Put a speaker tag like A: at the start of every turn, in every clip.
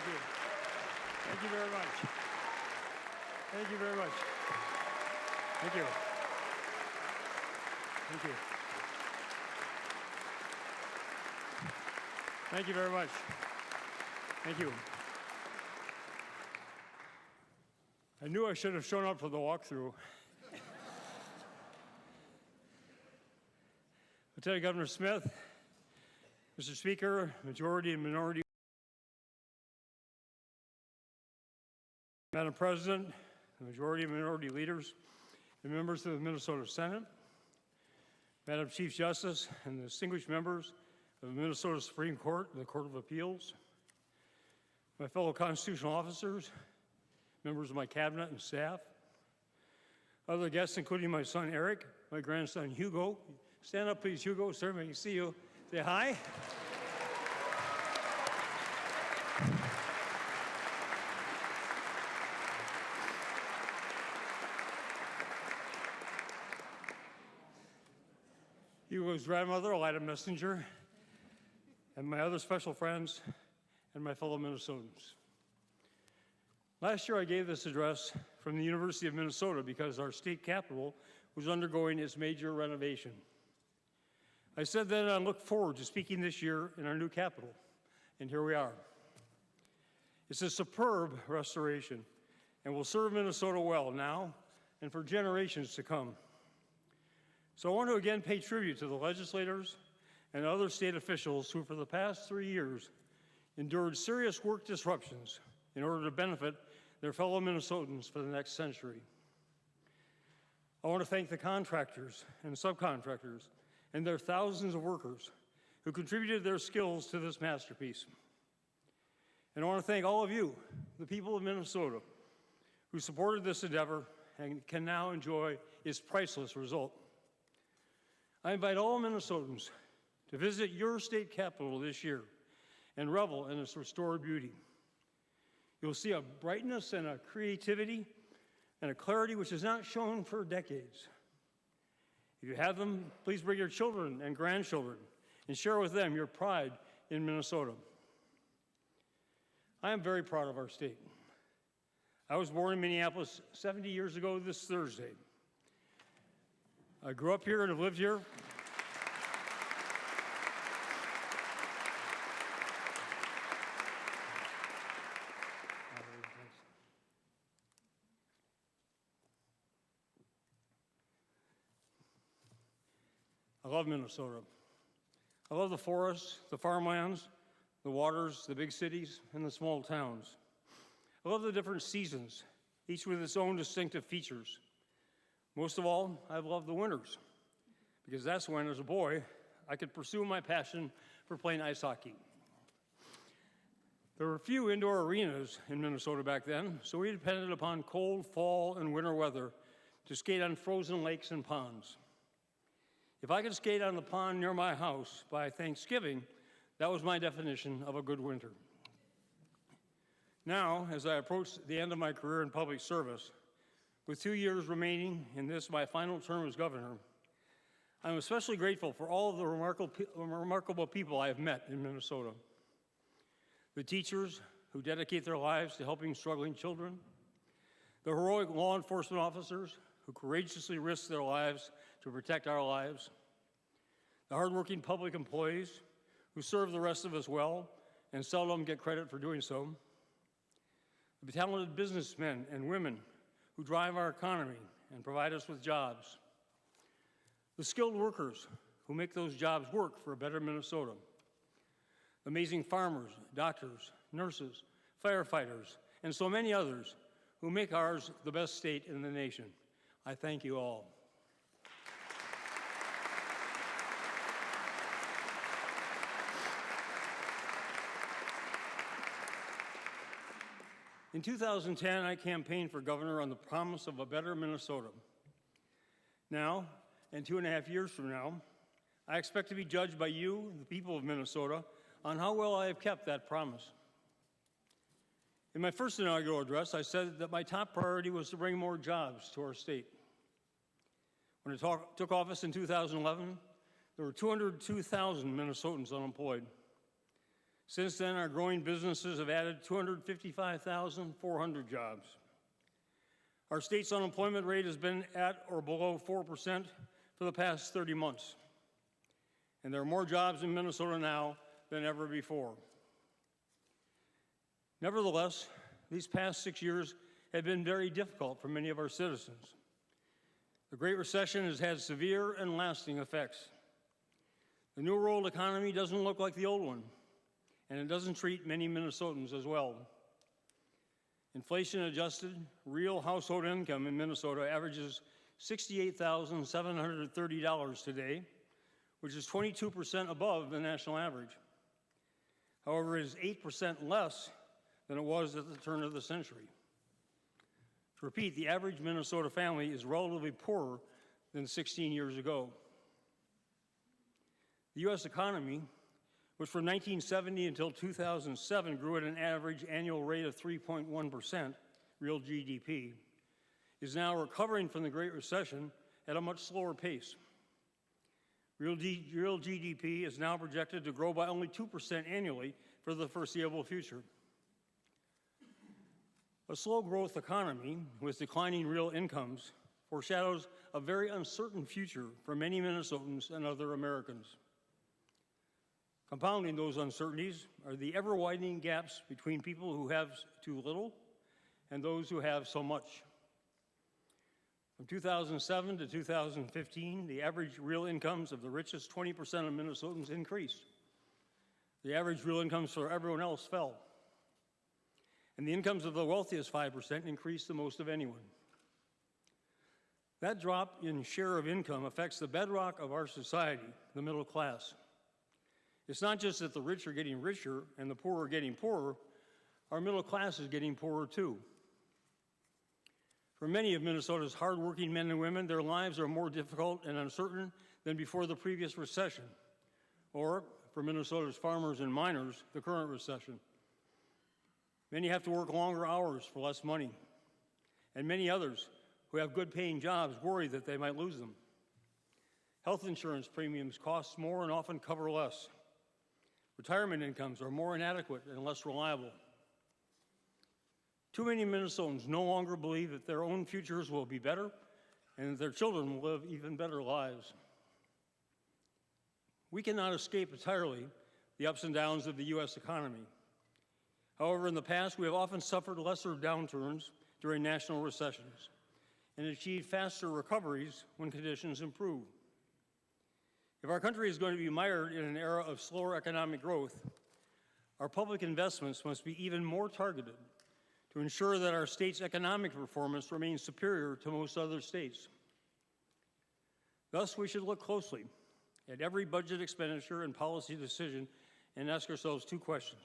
A: you. Thank you very much. Thank you very much. Thank you. Thank you. Thank you very much. Thank you. I knew I should have shown up for the walkthrough. Lieutenant Governor Smith, Mr. Speaker, majority and minority. Madam President, the majority and minority leaders, and members of the Minnesota Senate, Madam Chief Justice, and the distinguished members of the Minnesota Supreme Court and the Court of Appeals, my fellow constitutional officers, members of my cabinet and staff, other guests, including my son Eric, my grandson Hugo. Stand up, please, Hugo. Sir, may I see you? Say hi. Hugo's grandmother, Elida Messenger, and my other special friends, and my fellow Minnesotans. Last year I gave this address from the University of Minnesota because our state capitol was undergoing its major renovation. I said then I look forward to speaking this year in our new capitol, and here we are. It's a superb restoration and will serve Minnesota well now and for generations to come. So I want to again pay tribute to the legislators and other state officials who for the past 3 years endured serious work disruptions in order to benefit their fellow Minnesotans for the next century. I want to thank the contractors and subcontractors and their thousands of workers who contributed their skills to this masterpiece. And I want to thank all of you, the people of Minnesota, who supported this endeavor and can now enjoy its priceless result. I invite all Minnesotans to visit your state capitol this year and revel in its restored beauty. You'll see a brightness and a creativity and a clarity which is not shown for decades. If you have them, please bring your children and grandchildren and share with them your pride in Minnesota. I am very proud of our state. I was born in Minneapolis 70 years ago this Thursday. I grew up here and have lived here. I love Minnesota. I love the forests, the farmlands, the waters, the big cities, and the small towns. I love the different seasons, each with its own distinctive features. Most of all, I love the winters, because that's when, as a boy, I could pursue my passion for playing ice hockey. There were few indoor arenas in Minnesota back then, so we depended upon cold fall and winter weather to skate on frozen lakes and ponds. If I could skate on the pond near my house by Thanksgiving, that was my definition of a good winter. Now, as I approach the end of my career in public service, with 2 years remaining in this, my final term as governor, I'm especially grateful for all of the remarkable people I have met in Minnesota. The teachers who dedicate their lives to helping struggling children, the heroic law enforcement officers who courageously risk their lives to protect our lives, the hardworking public employees who serve the rest of us well and seldom get credit for doing so, the talented businessmen and women who drive our economy and provide us with jobs, the skilled workers who make those jobs work for a better Minnesota, amazing farmers, doctors, nurses, firefighters, and so many others who make ours the best state in the nation. I thank you all. In 2010, I campaigned for governor on the promise of a better Minnesota. Now, and 2.5 years from now, I expect to be judged by you, the people of Minnesota, on how well I have kept that promise. In my first inaugural address, I said that my top priority was to bring more jobs to our state. When I took office in 2011, there were 202,000 Minnesotans unemployed. Since then, our growing businesses have added 255,400 jobs. Our state's unemployment rate has been at or below 4% for the past 30 months. And there are more jobs in Minnesota now than ever before. Nevertheless, these past 6 years have been very difficult for many of our citizens. The Great Recession has had severe and lasting effects. The New World economy doesn't look like the old one, and it doesn't treat many Minnesotans as well. Inflation-adjusted real household income in Minnesota averages $68,730 today, which is 22% above the national average. However, it is 8% less than it was at the turn of the century. To repeat, the average Minnesota family is relatively poorer than 16 years ago. The U.S. economy, which from 1970 until 2007 grew at an average annual rate of 3.1%, real GDP, is now recovering from the Great Recession at a much slower pace. Real GDP is now projected to grow by only 2% annually for the foreseeable future. A slow growth economy with declining real incomes foreshadows a very uncertain future for many Minnesotans and other Americans. Compounding those uncertainties are the ever-widening gaps between people who have too little and those who have so much. From 2007 to 2015, the average real incomes of the richest 20% of Minnesotans increased. The average real incomes for everyone else fell. And the incomes of the wealthiest 5% increased the most of anyone. That drop in share of income affects the bedrock of our society, the middle class. It's not just that the rich are getting richer and the poor are getting poorer, our middle class is getting poorer too. For many of Minnesota's hardworking men and women, their lives are more difficult and uncertain than before the previous recession, or for Minnesota's farmers and miners, the current recession. Many have to work longer hours for less money, and many others who have good-paying jobs worry that they might lose them. Health insurance premiums cost more and often cover less. Retirement incomes are more inadequate and less reliable. Too many Minnesotans no longer believe that their own futures will be better and that their children will live even better lives. We cannot escape entirely the ups and downs of the U.S. economy. However, in the past, we have often suffered lesser downturns during national recessions and achieved faster recoveries when conditions improve. If our country is going to be mired in an era of slower economic growth, our public investments must be even more targeted to ensure that our state's economic performance remains superior to most other states. Thus, we should look closely at every budget expenditure and policy decision and ask ourselves two questions.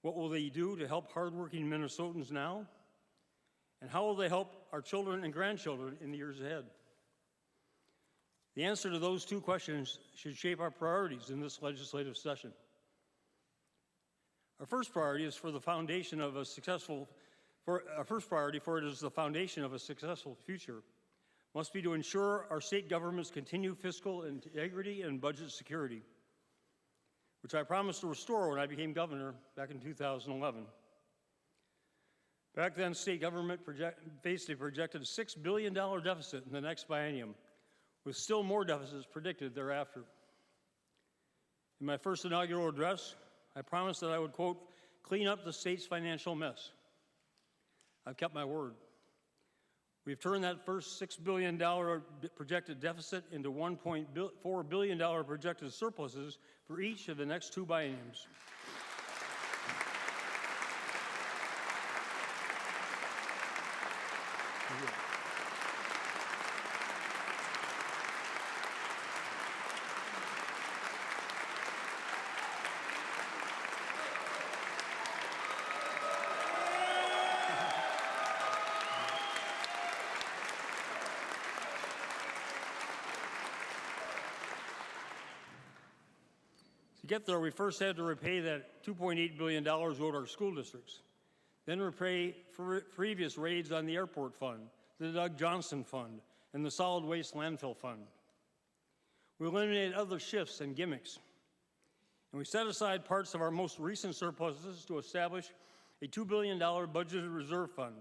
A: What will they do to help hardworking Minnesotans now? And how will they help our children and grandchildren in the years ahead? The answer to those two questions should shape our priorities in this legislative session. Our first priority is for the foundation of a successful future must be to ensure our state governments continue fiscal integrity and budget security, which I promised to restore when I became governor back in 2011. Back then, state government faced a projected $6 billion deficit in the next biennium, with still more deficits predicted thereafter. In my first inaugural address, I promised that I would, quote, clean up the state's financial mess. I've kept my word. We've turned that first $6 billion projected deficit into $1.4 billion projected surpluses for each of the next two bienniums. To get there, we first had to repay that $2.8 billion owed our school districts, then repay previous raids on the airport fund, the Doug Johnson Fund, and the solid waste landfill fund. We eliminated other shifts and gimmicks. And we set aside parts of our most recent surpluses to establish a $2 billion budgeted reserve fund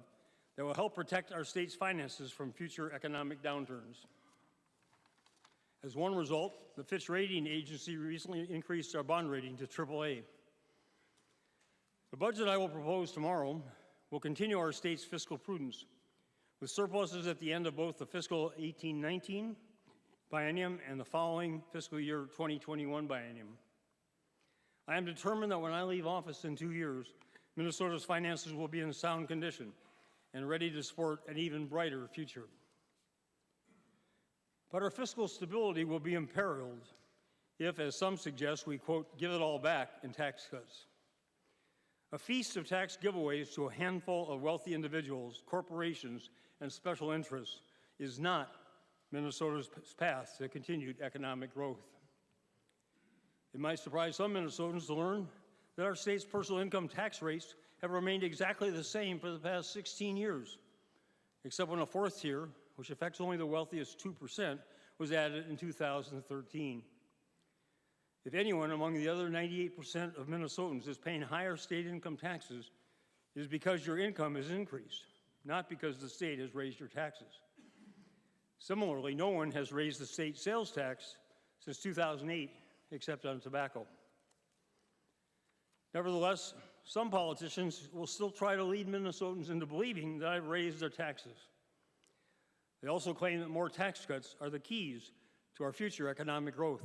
A: that will help protect our state's finances from future economic downturns. As one result, the Fitch Rating Agency recently increased our bond rating to AAA. The budget I will propose tomorrow will continue our state's fiscal prudence, with surpluses at the end of both the fiscal 18-19 biennium and the following fiscal year 2021 biennium. I am determined that when I leave office in 2 years, Minnesota's finances will be in sound condition and ready to support an even brighter future. But our fiscal stability will be imperiled if, as some suggest, we, quote, give it all back in tax cuts. A feast of tax giveaways to a handful of wealthy individuals, corporations, and special interests is not Minnesota's path to continued economic growth. It might surprise some Minnesotans to learn that our state's personal income tax rates have remained exactly the same for the past 16 years, except when a fourth tier, which affects only the wealthiest 2%, was added in 2013. If anyone among the other 98% of Minnesotans is paying higher state income taxes, it is because your income has increased, not because the state has raised your taxes. Similarly, no one has raised the state sales tax since 2008, except on tobacco. Nevertheless, some politicians will still try to lead Minnesotans into believing that I've raised their taxes. They also claim that more tax cuts are the keys to our future economic growth.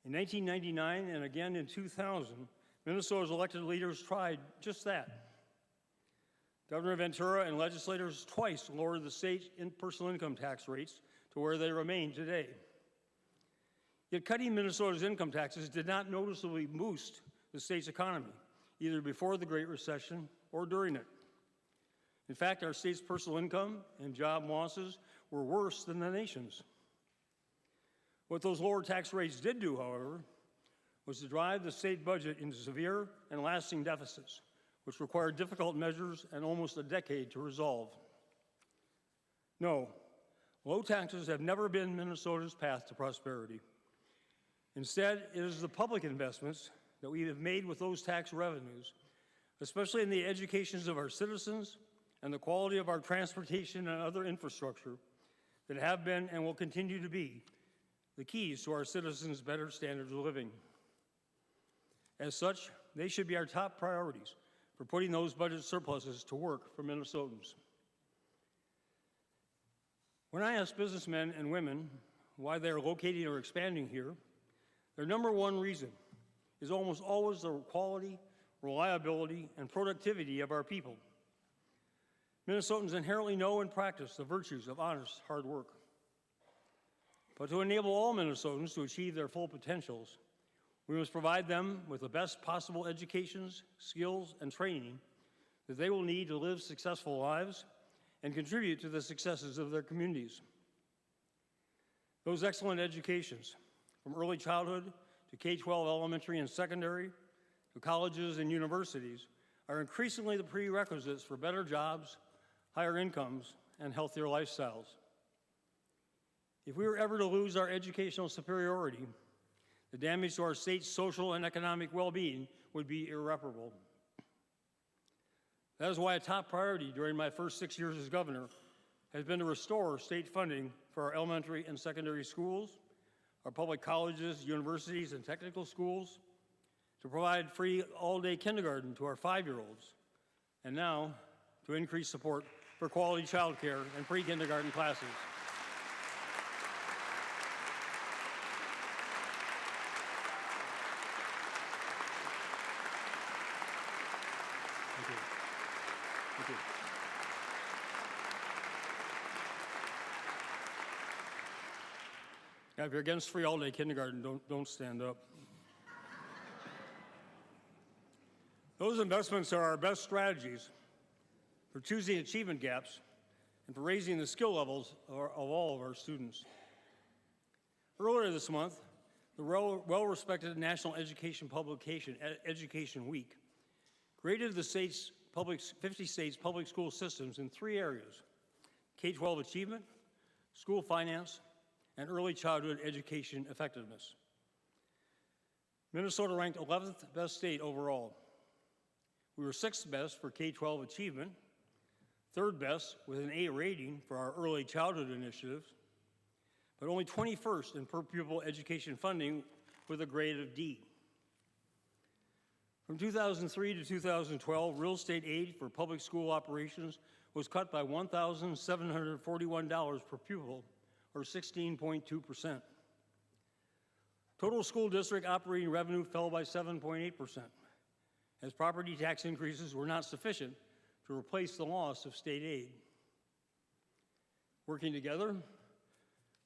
A: In 1999 and again in 2000, Minnesota's elected leaders tried just that. Governor Ventura and legislators twice lowered the state's personal income tax rates to where they remain today. Yet cutting Minnesota's income taxes did not noticeably boost the state's economy, either before the Great Recession or during it. In fact, our state's personal income and job losses were worse than the nation's. What those lower tax rates did do, however, was to drive the state budget into severe and lasting deficits, which required difficult measures and almost a decade to resolve. No, low taxes have never been Minnesota's path to prosperity. Instead, it is the public investments that we have made with those tax revenues, especially in the educations of our citizens and the quality of our transportation and other infrastructure, that have been and will continue to be the keys to our citizens' better standards of living. As such, they should be our top priorities for putting those budget surpluses to work for Minnesotans. When I ask businessmen and women why they are locating or expanding here, their number one reason is almost always the quality, reliability, and productivity of our people. Minnesotans inherently know and practice the virtues of honest, hard work. But to enable all Minnesotans to achieve their full potentials, we must provide them with the best possible educations, skills, and training that they will need to live successful lives and contribute to the successes of their communities. Those excellent educations, from early childhood to K-12 elementary and secondary, to colleges and universities, are increasingly the prerequisites for better jobs, higher incomes, and healthier lifestyles. If we were ever to lose our educational superiority, the damage to our state's social and economic well-being would be irreparable. That is why a top priority during my first 6 years as governor has been to restore state funding for our elementary and secondary schools, our public colleges, universities, and technical schools, to provide free all-day kindergarten to our 5-year-olds, and now to increase support for quality child care and pre-kindergarten classes. Thank you. Thank you. Now, if you're against free all-day kindergarten, don't stand up. Those investments are our best strategies for choosing achievement gaps and for raising the skill levels of all of our students. Earlier this month, the well-respected national education publication, Education Week, graded the 50 states' public school systems in 3 areas: K-12 achievement, school finance, and early childhood education effectiveness. Minnesota ranked 11th best state overall. We were 6th best for K-12 achievement, 3rd best with an A rating for our early childhood initiatives, but only 21st in per pupil education funding with a grade of D. From 2003 to 2012, real estate aid for public school operations was cut by $1,741 per pupil, or 16.2%. Total school district operating revenue fell by 7.8%, as property tax increases were not sufficient to replace the loss of state aid. Working together,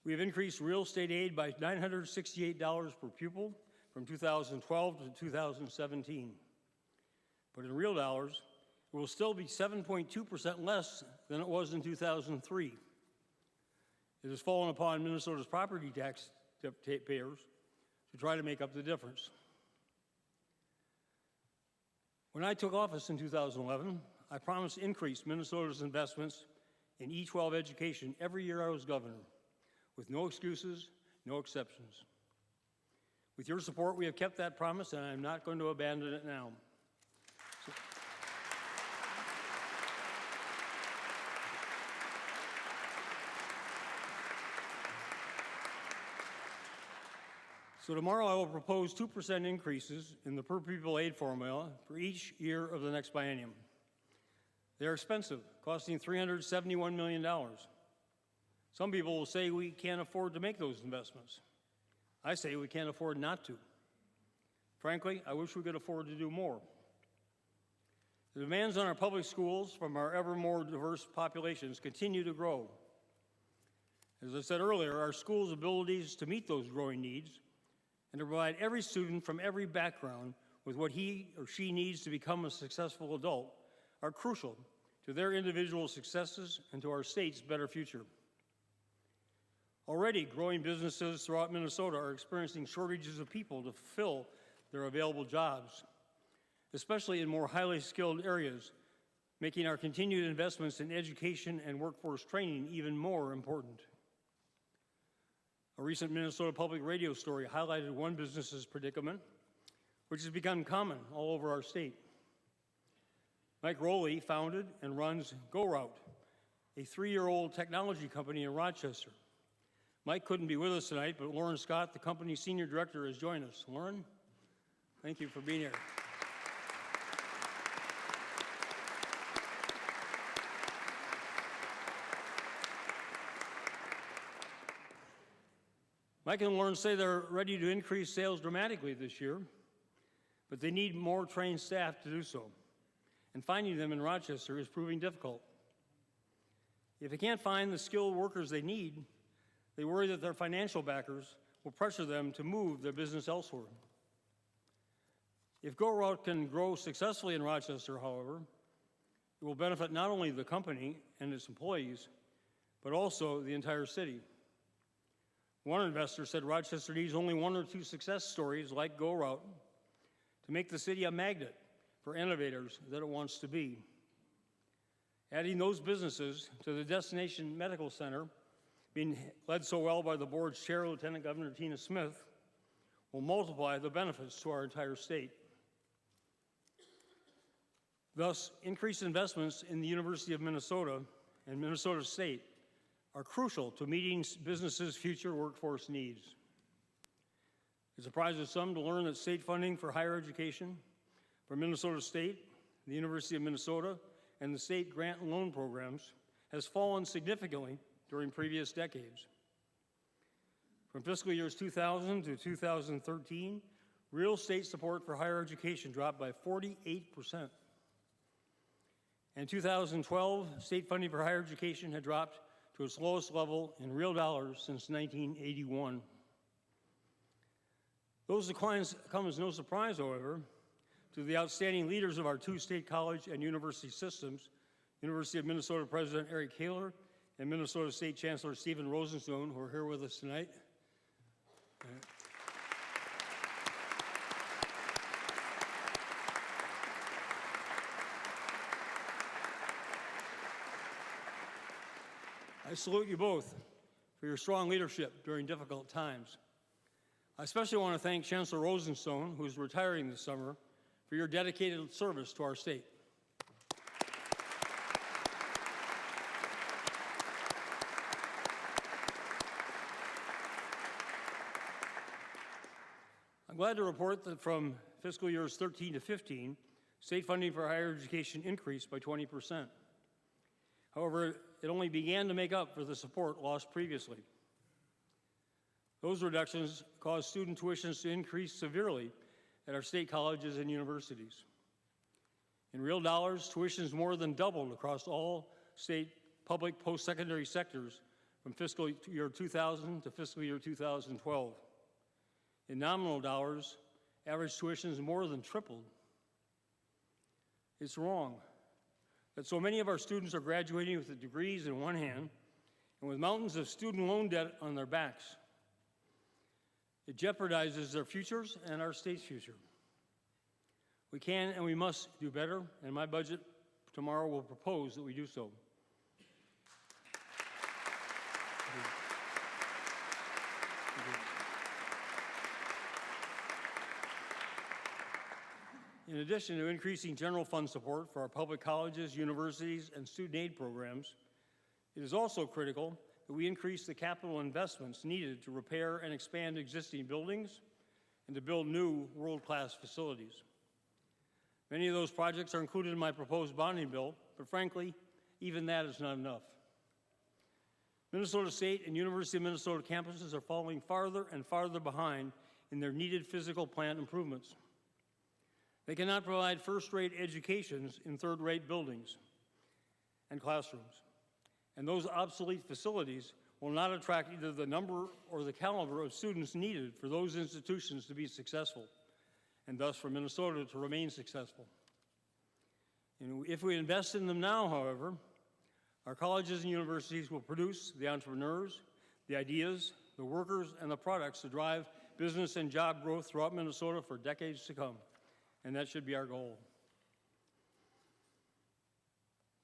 A: we have increased real estate aid by $968 per pupil from 2012 to 2017. But in real dollars, it will still be 7.2% less than it was in 2003. It has fallen upon Minnesota's property tax payers to try to make up the difference. When I took office in 2011, I promised to increase Minnesota's investments in E-12 education every year I was governor, with no excuses, no exceptions. With your support, we have kept that promise, and I'm not going to abandon it now. So tomorrow I will propose 2% increases in the per pupil aid formula for each year of the next biennium. They are expensive, costing $371 million. Some people will say we can't afford to make those investments. I say we can't afford not to. Frankly, I wish we could afford to do more. The demands on our public schools from our ever more diverse populations continue to grow. As I said earlier, our schools' abilities to meet those growing needs and to provide every student from every background with what he or she needs to become a successful adult are crucial to their individual successes and to our state's better future. Already, growing businesses throughout Minnesota are experiencing shortages of people to fulfill their available jobs, especially in more highly skilled areas, making our continued investments in education and workforce training even more important. A recent Minnesota Public Radio story highlighted one business's predicament, which has become common all over our state. Mike Rowley founded and runs GoRoute, a 3-year-old technology company in Rochester. Mike couldn't be with us tonight, but Lauren Scott, the company's senior director, has joined us. Lauren, thank you for being here. Mike and Lauren say they're ready to increase sales dramatically this year, but they need more trained staff to do so. And finding them in Rochester is proving difficult. If they can't find the skilled workers they need, they worry that their financial backers will pressure them to move their business elsewhere. If GoRoute can grow successfully in Rochester, however, it will benefit not only the company and its employees, but also the entire city. One investor said Rochester needs only 1 or 2 success stories like GoRoute to make the city a magnet for innovators that it wants to be. Adding those businesses to the Destination Medical Center, being led so well by the board's chair, Lieutenant Governor Tina Smith, will multiply the benefits to our entire state. Thus, increased investments in the University of Minnesota and Minnesota State are crucial to meeting businesses' future workforce needs. It surprises some to learn that state funding for higher education for Minnesota State, the University of Minnesota, and the state grant and loan programs has fallen significantly during previous decades. From fiscal years 2000 to 2013, real estate support for higher education dropped by 48%. In 2012, state funding for higher education had dropped to its lowest level in real dollars since 1981. Those declines come as no surprise, however, to the outstanding leaders of our 2 state college and university systems, University of Minnesota President Eric Kaler and Minnesota State Chancellor Stephen Rosenstone, who are here with us tonight. I salute you both for your strong leadership during difficult times. I especially want to thank Chancellor Rosenstone, who is retiring this summer, for your dedicated service to our state. I'm glad to report that from fiscal years 13 to 15, state funding for higher education increased by 20%. However, it only began to make up for the support lost previously. Those reductions caused student tuitions to increase severely at our state colleges and universities. In real dollars, tuitions more than doubled across all state public post-secondary sectors from fiscal year 2000 to fiscal year 2012. In nominal dollars, average tuitions more than tripled. It's wrong that so many of our students are graduating with degrees in one hand and with mountains of student loan debt on their backs. It jeopardizes their futures and our state's future. We can and we must do better, and my budget tomorrow will propose that we do so. In addition to increasing general fund support for our public colleges, universities, and student aid programs, it is also critical that we increase the capital investments needed to repair and expand existing buildings and to build new world-class facilities. Many of those projects are included in my proposed bonding bill, but frankly, even that is not enough. Minnesota State and University of Minnesota campuses are falling farther and farther behind in their needed physical plant improvements. They cannot provide first-rate educations in third-rate buildings and classrooms. And those obsolete facilities will not attract either the number or the caliber of students needed for those institutions to be successful, and thus for Minnesota to remain successful. And if we invest in them now, however, our colleges and universities will produce the entrepreneurs, the ideas, the workers, and the products to drive business and job growth throughout Minnesota for decades to come. And that should be our goal.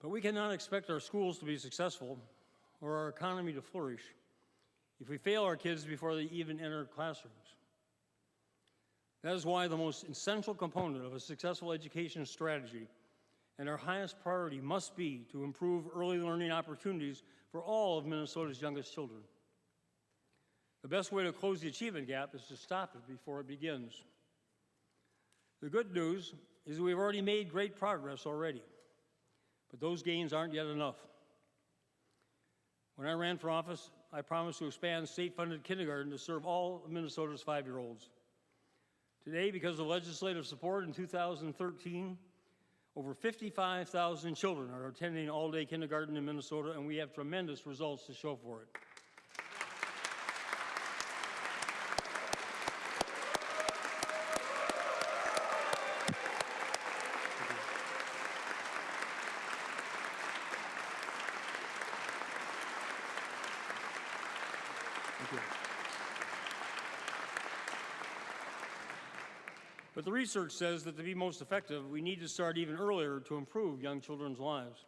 A: But we cannot expect our schools to be successful or our economy to flourish if we fail our kids before they even enter classrooms. That is why the most essential component of a successful education strategy and our highest priority must be to improve early learning opportunities for all of Minnesota's youngest children. The best way to close the achievement gap is to stop it before it begins. The good news is we've already made great progress already, but those gains aren't yet enough. When I ran for office, I promised to expand state-funded kindergarten to serve all of Minnesota's 5-year-olds. Today, because of legislative support in 2013, over 55,000 children are attending all-day kindergarten in Minnesota, and we have tremendous results to show for it. But the research says that to be most effective, we need to start even earlier to improve young children's lives.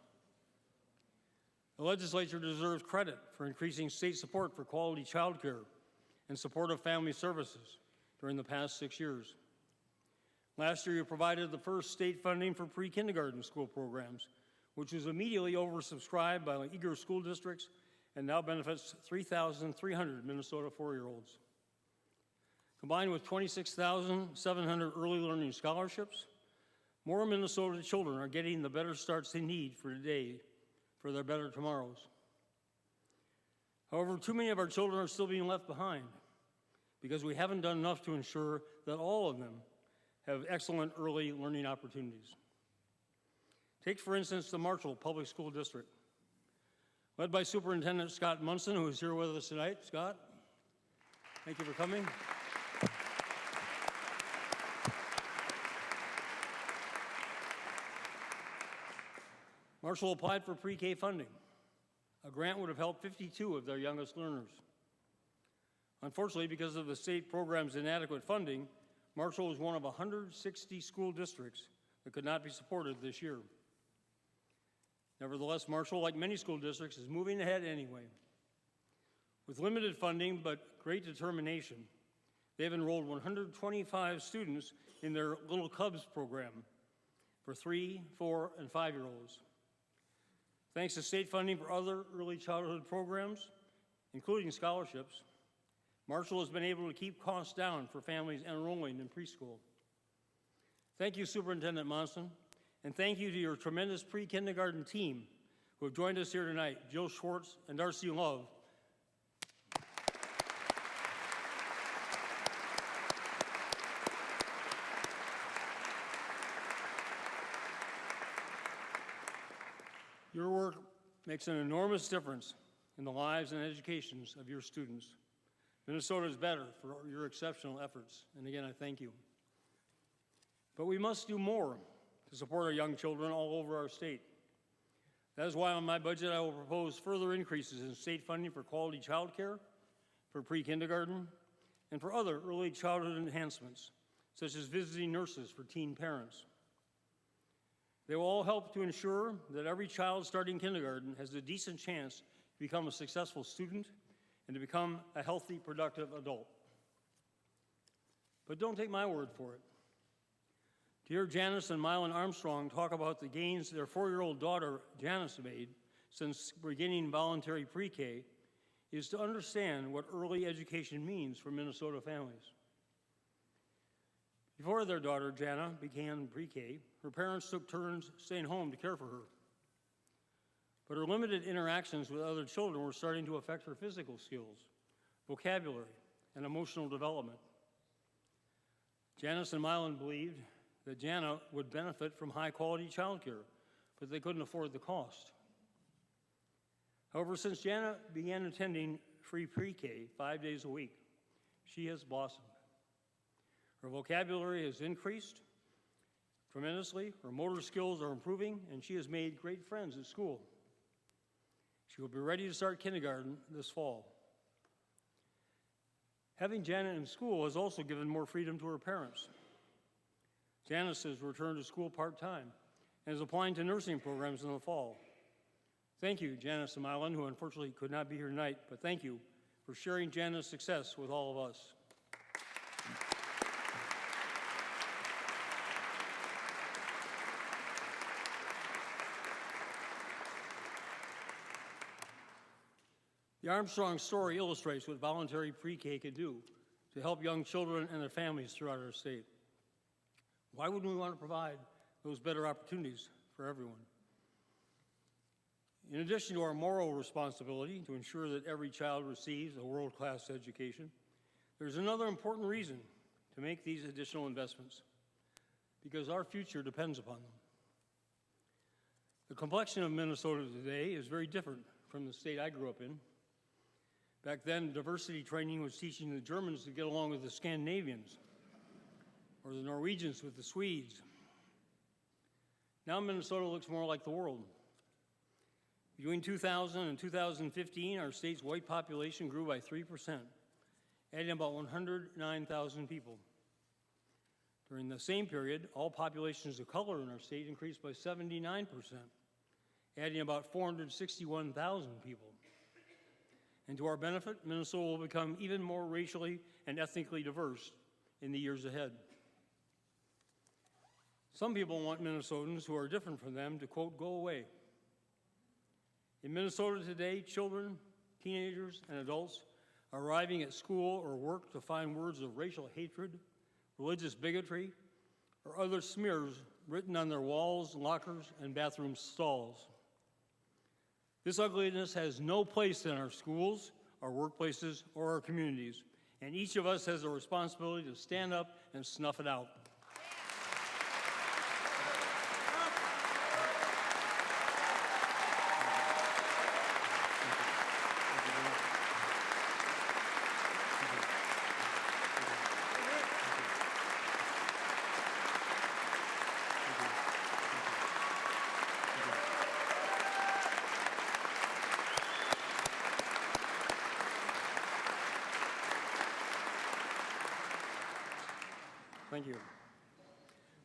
A: The legislature deserves credit for increasing state support for quality child care and supportive family services during the past 6 years. Last year, you provided the first state funding for pre-kindergarten school programs, which was immediately oversubscribed by eager school districts and now benefits 3,300 Minnesota 4-year-olds. Combined with 26,700 early learning scholarships, more Minnesota children are getting the better starts they need for today, for their better tomorrows. However, too many of our children are still being left behind because we haven't done enough to ensure that all of them have excellent early learning opportunities. Take, for instance, the Marshall Public School District. Led by Superintendent Scott Munson, who is here with us tonight. Scott, thank you for coming. Marshall applied for pre-K funding. A grant would have helped 52 of their youngest learners. Unfortunately, because of the state program's inadequate funding, Marshall was one of 160 school districts that could not be supported this year. Nevertheless, Marshall, like many school districts, is moving ahead anyway. With limited funding but great determination, They've enrolled 125 students in their Little Cubs program for 3, 4, and 5-year-olds. Thanks to state funding for other early childhood programs, including scholarships, Marshall has been able to keep costs down for families enrolling in preschool. Thank you, Superintendent Monson, and thank you to your tremendous pre-kindergarten team who have joined us here tonight, Jill Schwartz and Darcy Love. Your work makes an enormous difference in the lives and educations of your students. Minnesota is better for your exceptional efforts, and again, I thank you. But we must do more to support our young children all over our state. That is why on my budget I will propose further increases in state funding for quality child care, for pre-kindergarten, and for other early childhood enhancements, such as visiting nurses for teen parents. They will all help to ensure that every child starting kindergarten has a decent chance to become a successful student and to become a healthy, productive adult. But don't take my word for it. To hear Janice and Mylan Armstrong talk about the gains their 4-year-old daughter, Janice, made since beginning voluntary pre-K is to understand what early education means for Minnesota families. Before their daughter, Jana, began pre-K, her parents took turns staying home to care for her. But her limited interactions with other children were starting to affect her physical skills, vocabulary, and emotional development. Janice and Mylan believed that Jana would benefit from high-quality childcare, but they couldn't afford the cost. However, since Jana began attending free pre-K 5 days a week, she has blossomed. Her vocabulary has increased tremendously, her motor skills are improving, and she has made great friends at school. She will be ready to start kindergarten this fall. Having Janet in school has also given more freedom to her parents. Janice has returned to school part-time and is applying to nursing programs in the fall. Thank you, Janice and Mylan, who unfortunately could not be here tonight, but thank you for sharing Jana's success with all of us. The Armstrong story illustrates what voluntary pre-K can do to help young children and their families throughout our state. Why wouldn't we want to provide those better opportunities for everyone? In addition to our moral responsibility to ensure that every child receives a world-class education, there's another important reason to make these additional investments, because our future depends upon them. The complexion of Minnesota today is very different from the state I grew up in. Back then, diversity training was teaching the Germans to get along with the Scandinavians, or the Norwegians with the Swedes. Now Minnesota looks more like the world. Between 2000 and 2015, our state's white population grew by 3%, adding about 109,000 people. During the same period, all populations of color in our state increased by 79%, adding about 461,000 people. And to our benefit, Minnesota will become even more racially and ethnically diverse in the years ahead. Some people want Minnesotans who are different from them to, quote, go away. In Minnesota today, children, teenagers, and adults are arriving at school or work to find words of racial hatred, religious bigotry, or other smears written on their walls, lockers, and bathroom stalls. This ugliness has no place in our schools, our workplaces, or our communities, and each of us has a responsibility to stand up and snuff it out. Thank you.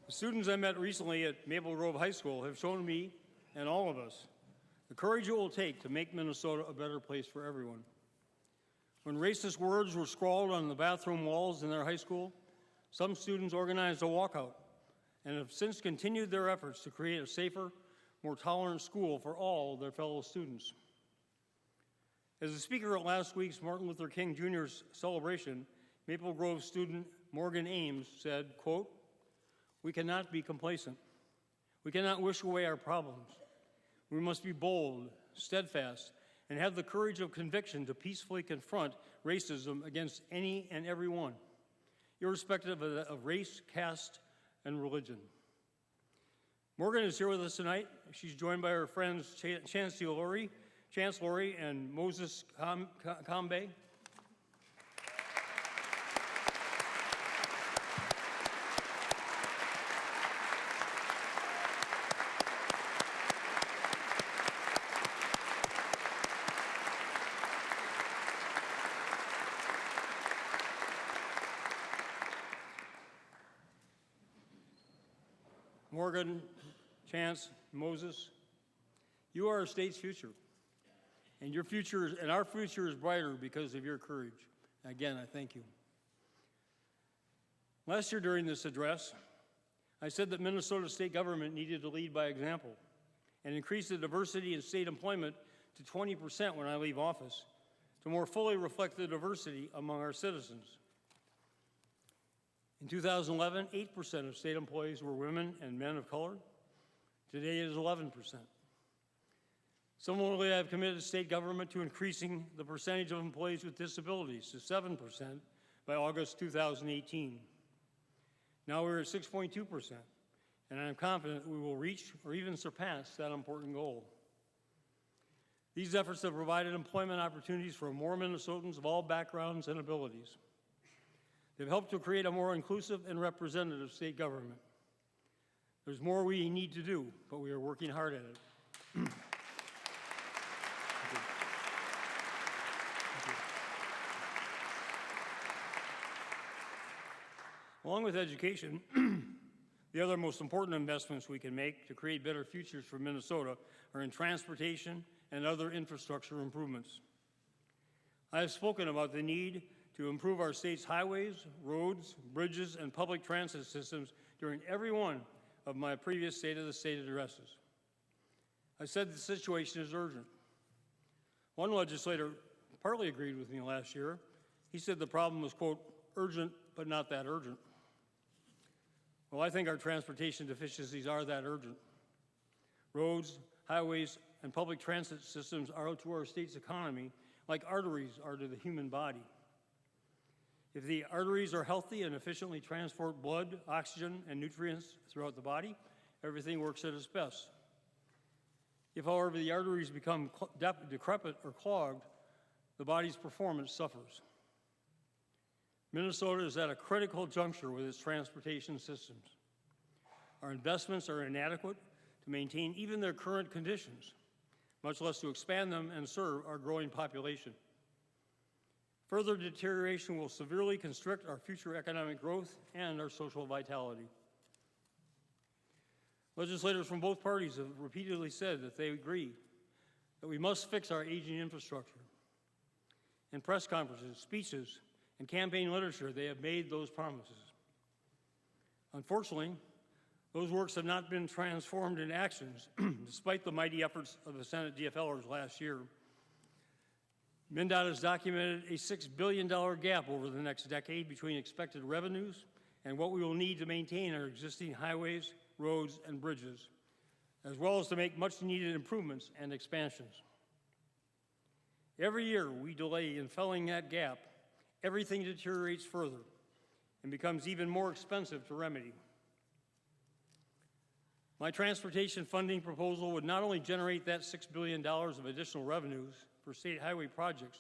A: The students I met recently at Maple Grove High School have shown me, and all of us, the courage it will take to make Minnesota a better place for everyone. When racist words were scrawled on the bathroom walls in their high school, some students organized a walkout and have since continued their efforts to create a safer, more tolerant school for all their fellow students. As a speaker at last week's Martin Luther King Jr.'s celebration, Maple Grove student Morgan Ames said, quote, "We cannot be complacent. We cannot wish away our problems. We must be bold, steadfast, and have the courage of conviction to peacefully confront racism against any and everyone, irrespective of race, caste, and religion." Morgan is here with us tonight. She's joined by her friends Chance Laurie and Moses Kambe. Morgan, Chance, Moses, you are our state's future, and our future is brighter because of your courage. Again, I thank you. Last year during this address, I said that Minnesota state government needed to lead by example and increase the diversity in state employment to 20% when I leave office to more fully reflect the diversity among our citizens. In 2011, 8% of state employees were women and men of color. Today it is 11%. Similarly, I've committed state government to increasing the percentage of employees with disabilities to 7% by August 2018. Now we're at 6.2%, and I'm confident we will reach or even surpass that important goal. These efforts have provided employment opportunities for more Minnesotans of all backgrounds and abilities. They've helped to create a more inclusive and representative state government. There's more we need to do, but we are working hard at it. Thank you. Along with education, the other most important investments we can make to create better futures for Minnesota are in transportation and other infrastructure improvements. I have spoken about the need to improve our state's highways, roads, bridges, and public transit systems during every one of my previous State of the State addresses. I said the situation is urgent. One legislator partly agreed with me last year. He said the problem was, quote, urgent, but not that urgent. Well, I think our transportation deficiencies are that urgent. Roads, highways, and public transit systems are to our state's economy like arteries are to the human body. If the arteries are healthy and efficiently transport blood, oxygen, and nutrients throughout the body, everything works at its best. If, however, the arteries become decrepit or clogged, the body's performance suffers. Minnesota is at a critical juncture with its transportation systems. Our investments are inadequate to maintain even their current conditions, much less to expand them and serve our growing population. Further deterioration will severely constrict our future economic growth and our social vitality. Legislators from both parties have repeatedly said that they agree that we must fix our aging infrastructure. In press conferences, speeches, and campaign literature, they have made those promises. Unfortunately, those works have not been transformed into actions, despite the mighty efforts of the Senate DFLers last year. MnDOT has documented a $6 billion gap over the next decade between expected revenues and what we will need to maintain our existing highways, roads, and bridges, as well as to make much-needed improvements and expansions. Every year we delay in filling that gap, everything deteriorates further and becomes even more expensive to remedy. My transportation funding proposal would not only generate that $6 billion of additional revenues for state highway projects,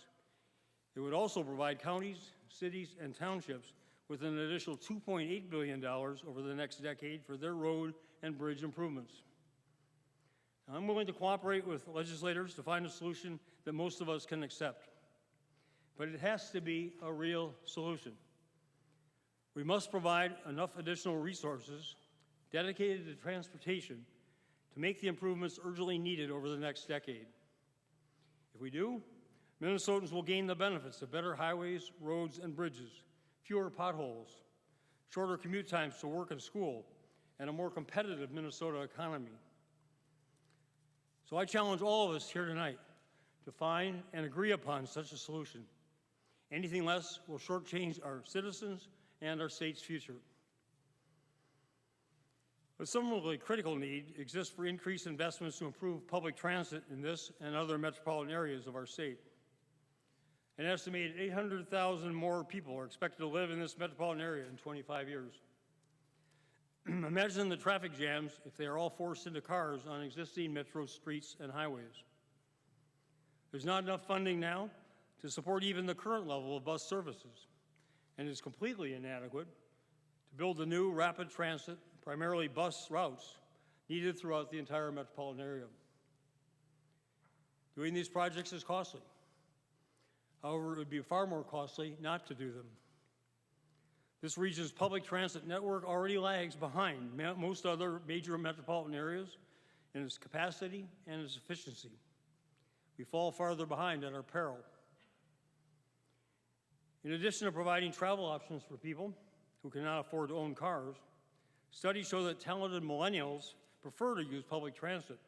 A: it would also provide counties, cities, and townships with an additional $2.8 billion over the next decade for their road and bridge improvements. Now, I'm willing to cooperate with legislators to find a solution that most of us can accept, but it has to be a real solution. We must provide enough additional resources dedicated to transportation to make the improvements urgently needed over the next decade. If we do, Minnesotans will gain the benefits of better highways, roads, and bridges, fewer potholes, shorter commute times to work and school, and a more competitive Minnesota economy. So I challenge all of us here tonight to find and agree upon such a solution. Anything less will shortchange our citizens and our state's future. A similarly critical need exists for increased investments to improve public transit in this and other metropolitan areas of our state. An estimated 800,000 more people are expected to live in this metropolitan area in 25 years. Imagine the traffic jams if they are all forced into cars on existing metro streets and highways. There's not enough funding now to support even the current level of bus services, and is completely inadequate to build the new rapid transit, primarily bus routes, needed throughout the entire metropolitan area. Doing these projects is costly. However, it would be far more costly not to do them. This region's public transit network already lags behind most other major metropolitan areas in its capacity and its efficiency. We fall farther behind at our peril. In addition to providing travel options for people who cannot afford to own cars, studies show that talented millennials prefer to use public transit,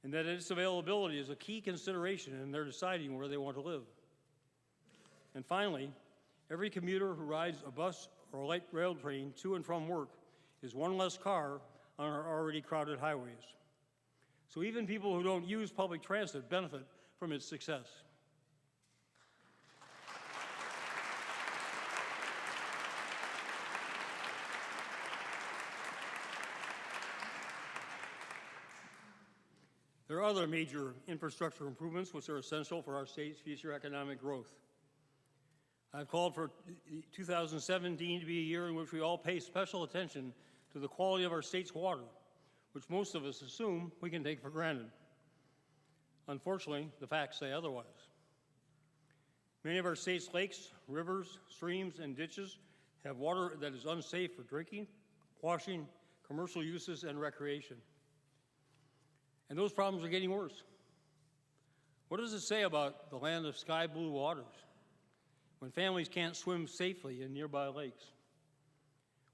A: and that its availability is a key consideration in their deciding where they want to live. And finally, every commuter who rides a bus or a light rail train to and from work is one less car on our already crowded highways. So even people who don't use public transit benefit from its success. There are other major infrastructure improvements which are essential for our state's future economic growth. I've called for 2017 to be a year in which we all pay special attention to the quality of our state's water, which most of us assume we can take for granted. Unfortunately, the facts say otherwise. Many of our state's lakes, rivers, streams, and ditches have water that is unsafe for drinking, washing, commercial uses, and recreation. And those problems are getting worse. What does it say about the land of sky blue waters when families can't swim safely in nearby lakes?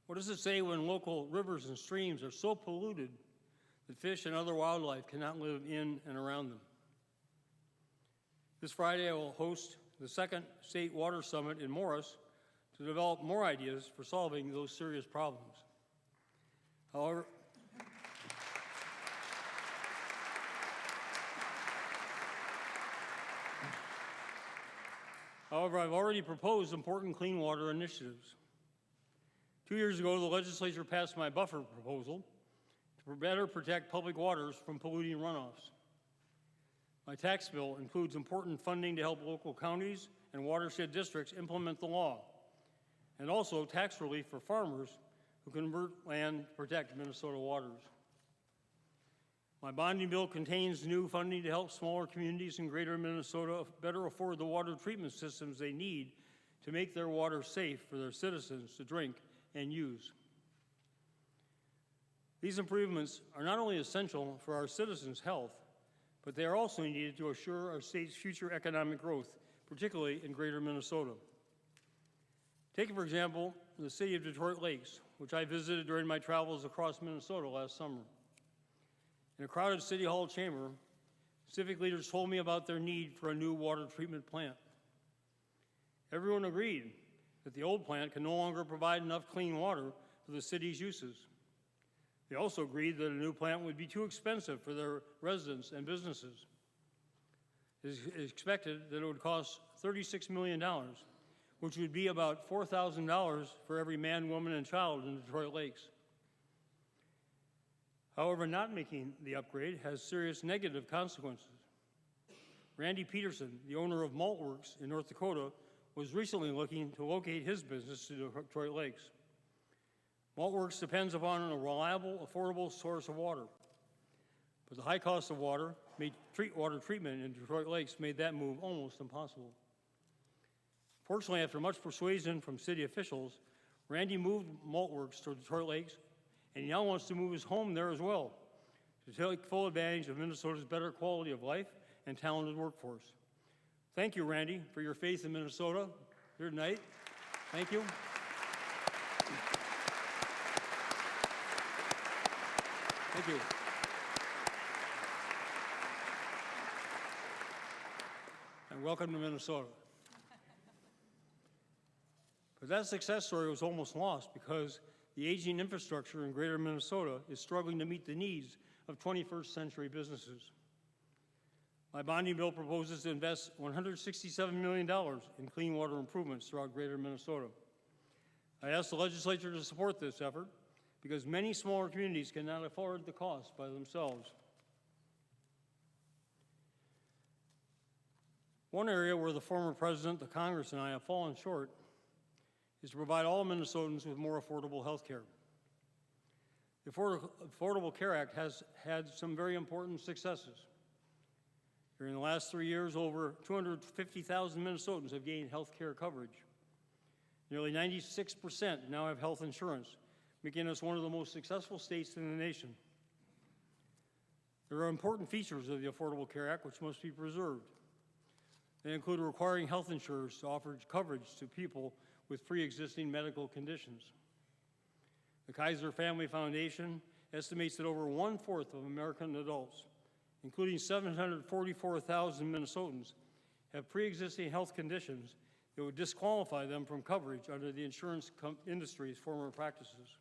A: What does it say when local rivers and streams are so polluted that fish and other wildlife cannot live in and around them? This Friday, I will host the second State Water Summit in Morris to develop more ideas for solving those serious problems. However, I've already proposed important clean water initiatives. 2 years ago, the legislature passed my buffer proposal to better protect public waters from polluting runoffs. My tax bill includes important funding to help local counties and watershed districts implement the law, and also tax relief for farmers who convert land to protect Minnesota waters. My bonding bill contains new funding to help smaller communities in greater Minnesota better afford the water treatment systems they need to make their water safe for their citizens to drink and use. These improvements are not only essential for our citizens' health, but they are also needed to assure our state's future economic growth, particularly in greater Minnesota. Take, for example, the city of Detroit Lakes, which I visited during my travels across Minnesota last summer. In a crowded City Hall chamber, civic leaders told me about their need for a new water treatment plant. Everyone agreed that the old plant can no longer provide enough clean water for the city's uses. They also agreed that a new plant would be too expensive for their residents and businesses. It is expected that it would cost $36 million, which would be about $4,000 for every man, woman, and child in Detroit Lakes. However, not making the upgrade has serious negative consequences. Randy Peterson, the owner of Maltworks in North Dakota, was recently looking to locate his business to Detroit Lakes. Maltworks depends upon a reliable, affordable source of water, but the high cost of water treatment in Detroit Lakes made that move almost impossible. Fortunately, after much persuasion from city officials, Randy moved Maltworks to Detroit Lakes, and he now wants to move his home there as well to take full advantage of Minnesota's better quality of life and talented workforce. Thank you, Randy, for your faith in Minnesota here tonight. Thank you. Thank you. And welcome to Minnesota. But that success story was almost lost because the aging infrastructure in greater Minnesota is struggling to meet the needs of 21st century businesses. My bonding bill proposes to invest $167 million in clean water improvements throughout greater Minnesota. I ask the legislature to support this effort because many smaller communities cannot afford the cost by themselves. One area where the former president, the Congress, and I have fallen short is to provide all Minnesotans with more affordable health care. The Affordable Care Act has had some very important successes. During the last 3 years, over 250,000 Minnesotans have gained health care coverage. Nearly 96% now have health insurance, making us one of the most successful states in the nation. There are important features of the Affordable Care Act which must be preserved. They include requiring health insurers to offer coverage to people with pre-existing medical conditions. The Kaiser Family Foundation estimates that over 1/4 of American adults, including 744,000 Minnesotans, have pre-existing health conditions that would disqualify them from coverage under the insurance industry's former practices.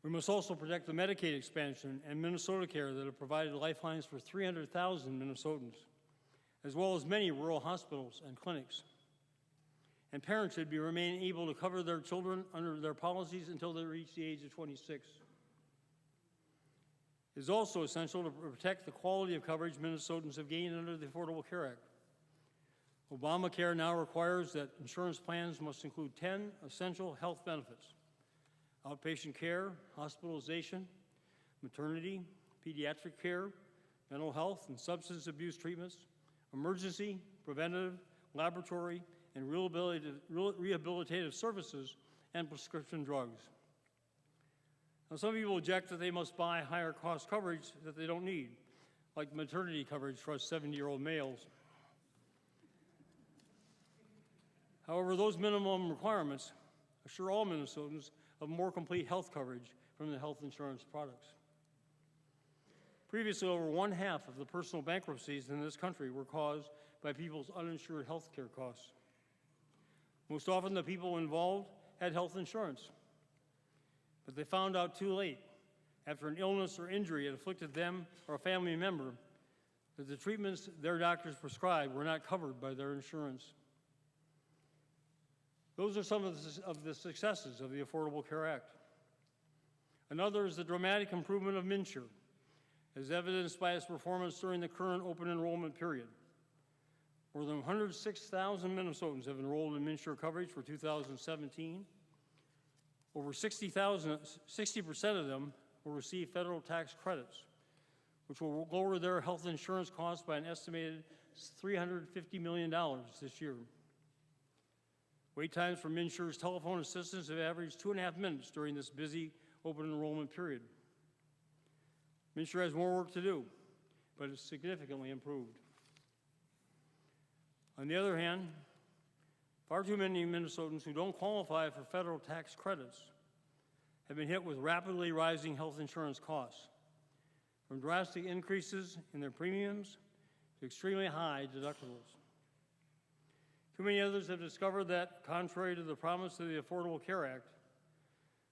A: We must also protect the Medicaid expansion and Minnesota Care that have provided lifelines for 300,000 Minnesotans, as well as many rural hospitals and clinics. And parents should remain able to cover their children under their policies until they reach the age of 26. It is also essential to protect the quality of coverage Minnesotans have gained under the Affordable Care Act. Obamacare now requires that insurance plans must include 10 essential health benefits: outpatient care, hospitalization, maternity, pediatric care, mental health and substance abuse treatments, emergency, preventative, laboratory, and rehabilitative services, and prescription drugs. Now, some people object that they must buy higher cost coverage that they don't need, like maternity coverage for us 70-year-old males. However, those minimum requirements assure all Minnesotans of more complete health coverage from the health insurance products. Previously, over 1/2 of the personal bankruptcies in this country were caused by people's uninsured health care costs. Most often, the people involved had health insurance, but they found out too late, after an illness or injury had afflicted them or a family member, that the treatments their doctors prescribed were not covered by their insurance. Those are some of the successes of the Affordable Care Act. Another is the dramatic improvement of MNsure, as evidenced by its performance during the current open enrollment period. More than 106,000 Minnesotans have enrolled in MNsure coverage for 2017. Over 60% of them will receive federal tax credits, which will lower their health insurance costs by an estimated $350 million this year. Wait times for MNsure's telephone assistance have averaged 2.5 minutes during this busy open enrollment period. MNsure has more work to do, but it's significantly improved. On the other hand, far too many Minnesotans who don't qualify for federal tax credits have been hit with rapidly rising health insurance costs, from drastic increases in their premiums to extremely high deductibles. Too many others have discovered that, contrary to the promise of the Affordable Care Act,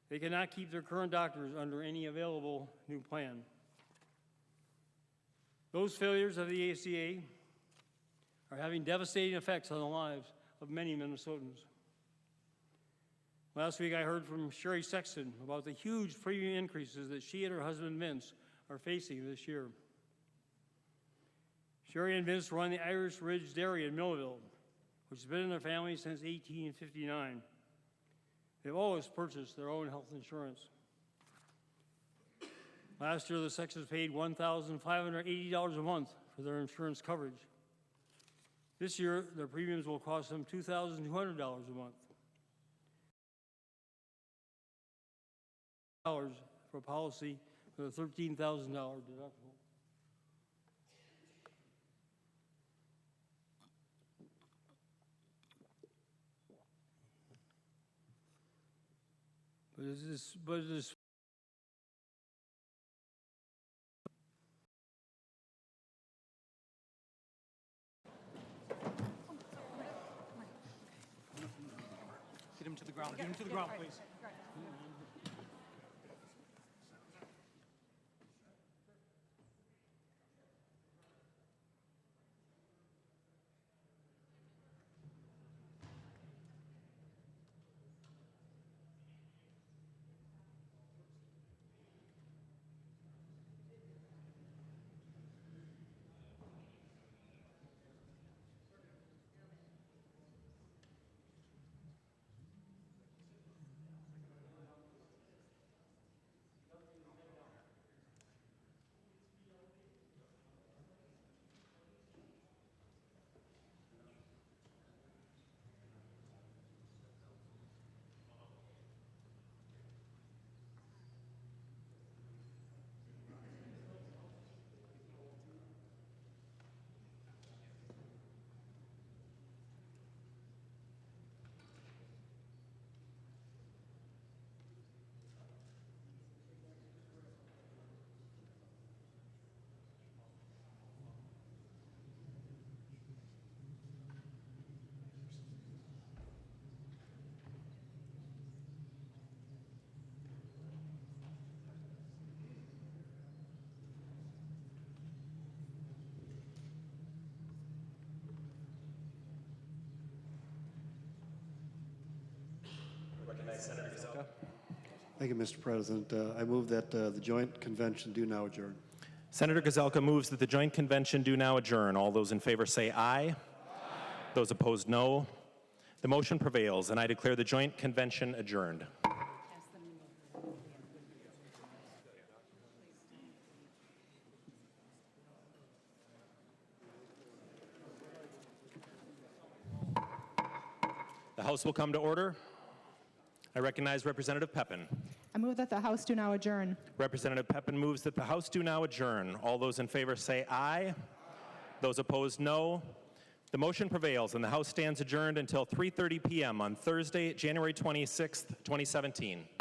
A: they cannot keep their current doctors under any available new plan. Those failures of the ACA are having devastating effects on the lives of many Minnesotans. Last week I heard from Sherry Sexton about the huge premium increases that she and her husband Vince are facing this year. Sherry and Vince run the Irish Ridge Dairy in Millville, which has been in their family since 1859. They've always purchased their own health insurance. Last year, the Sextons paid $1,580 a month for their insurance coverage. This year, their premiums will cost them $2,200 a month. For a policy with a $13,000 deductible. But it is
B: Get him to the ground. Get him to the ground, please.
C: Senator Gazelle.
D: Thank you, Mr. President. I move that the joint convention do now adjourn.
C: Senator Gazelka moves that the joint convention do now adjourn. All those in favor say aye. Aye. Those opposed, no. The motion prevails, and I declare the joint convention adjourned. The House will come to order. I recognize Representative Pepin.
E: I move that the House do now adjourn.
C: Representative Pepin moves that the House do now adjourn. All those in favor say aye. Aye. Those opposed, no. The motion prevails, and the House stands adjourned until 3:30 p.m. on Thursday, January 26th, 2017.